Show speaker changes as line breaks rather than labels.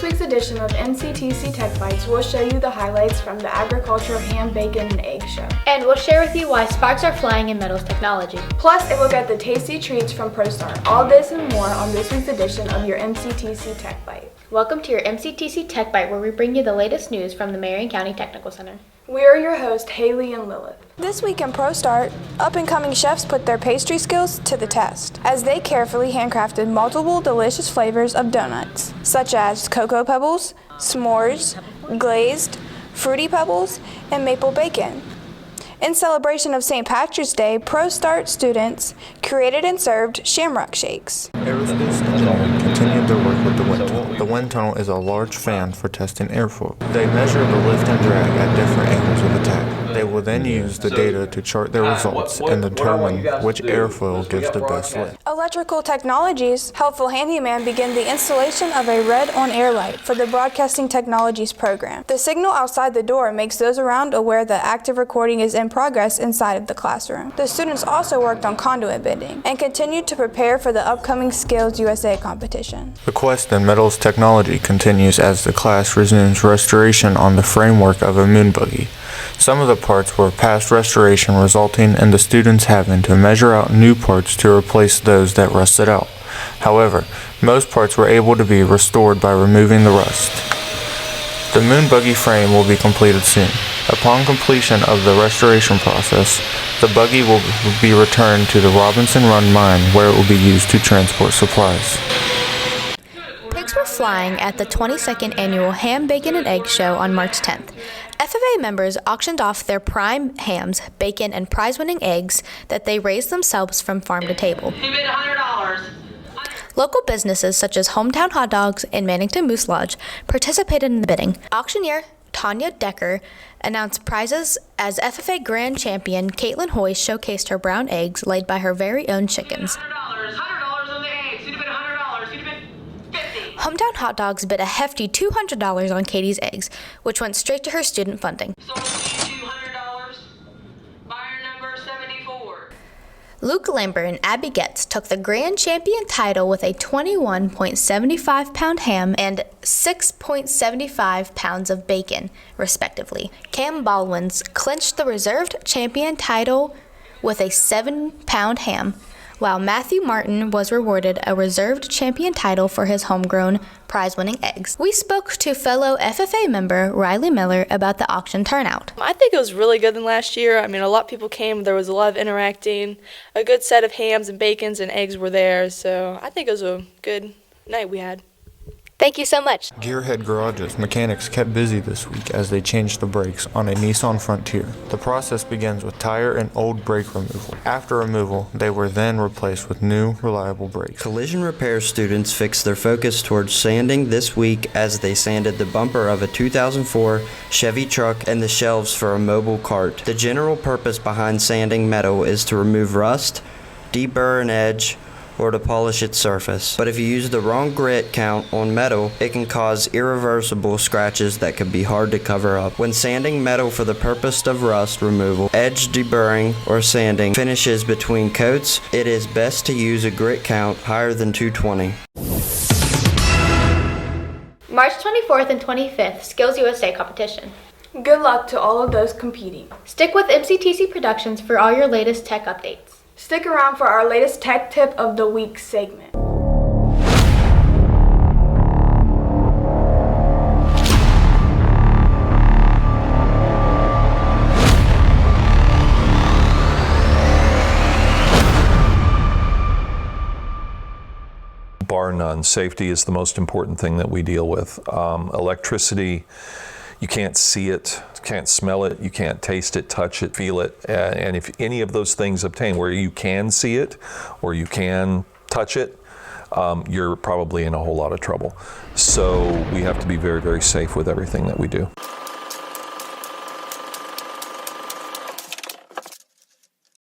this week's edition of MCTC Tech Bytes, we'll show you the highlights from the Agricultural Ham, Bacon, and Egg Show.
And we'll share with you why sparks are flying in metals technology.
Plus, a look at the tasty treats from ProStart. All this and more on this week's edition of your MCTC Tech Byte.
Welcome to your MCTC Tech Byte, where we bring you the latest news from the Marion County Technical Center.
We are your hosts, Haley and Lilith.
This week in ProStart, up-and-coming chefs put their pastry skills to the test as they carefully handcrafted multiple delicious flavors of donuts, such as Cocoa Pebbles, S'mores, Glazed, Fruity Pebbles, and Maple Bacon. In celebration of St. Patrick's Day, ProStart students created and served shamrock shakes.
Aerospace engineering continued their work with the wind tunnel. The wind tunnel is a large fan for testing airflow. They measure the lift and drag at different angles of attack. They will then use the data to chart their results and determine which airflow gives the best lift.
Electrical Technologies Helpful Handyman began the installation of a red on-air light for the Broadcasting Technologies program. The signal outside the door makes those around aware that active recording is in progress inside of the classroom. The students also worked on conduit bending and continued to prepare for the upcoming Skills USA competition.
The quest in metals technology continues as the class resumes restoration on the framework of a moon buggy. Some of the parts were past restoration, resulting in the students having to measure out new parts to replace those that rusted out. However, most parts were able to be restored by removing the rust. The moon buggy frame will be completed soon. Upon completion of the restoration process, the buggy will be returned to the Robinson Run mine, where it will be used to transport supplies.
Pigs were flying at the 22nd Annual Ham, Bacon, and Egg Show on March 10th. FFA members auctioned off their prime hams, bacon, and prize-winning eggs that they raised themselves from farm to table.
He bid $100.
Local businesses such as Hometown Hot Dogs and Mannington Moose Lodge participated in the bidding. Auctioneer Tanya Decker announced prizes as FFA Grand Champion Caitlin Hoy showcased her brown eggs laid by her very own chickens.
$100 on the eggs. He'd bid $100. He'd bid $50.
Hometown Hot Dogs bid a hefty $200 on Katie's eggs, which went straight to her student funding.
Sold to you $200. Buyer number 74.
Luke Lambert and Abby Getz took the Grand Champion title with a 21.75-pound ham and 6.75 pounds of bacon, respectively. Cam Baldwin's clinched the Reserved Champion title with a 7-pound ham, while Matthew Martin was rewarded a Reserved Champion title for his homegrown prize-winning eggs. We spoke to fellow FFA member Riley Miller about the auction turnout.
I think it was really good than last year. I mean, a lot of people came. There was a lot of interacting. A good set of hams and bacons and eggs were there. So I think it was a good night we had.
Thank you so much.
Gearhead Garage's mechanics kept busy this week as they changed the brakes on a Nissan Frontier. The process begins with tire and old brake removal. After removal, they were then replaced with new, reliable brakes.
Collision repair students fixed their focus towards sanding this week as they sanded the bumper of a 2004 Chevy truck and the shelves for a mobile cart. The general purpose behind sanding metal is to remove rust, deburr an edge, or to polish its surface. But if you use the wrong grit count on metal, it can cause irreversible scratches that can be hard to cover up. When sanding metal for the purpose of rust removal, edge deburring, or sanding finishes between coats, it is best to use a grit count higher than 220.
March 24th and 25th, Skills USA competition.
Good luck to all of those competing.
Stick with MCTC Productions for all your latest tech updates.
Stick around for our latest tech tip of the week segment.
Bar none, safety is the most important thing that we deal with. Electricity, you can't see it, can't smell it, you can't taste it, touch it, feel it. And if any of those things obtain where you can see it or you can touch it, you're probably in a whole lot of trouble. So we have to be very, very safe with everything that we do.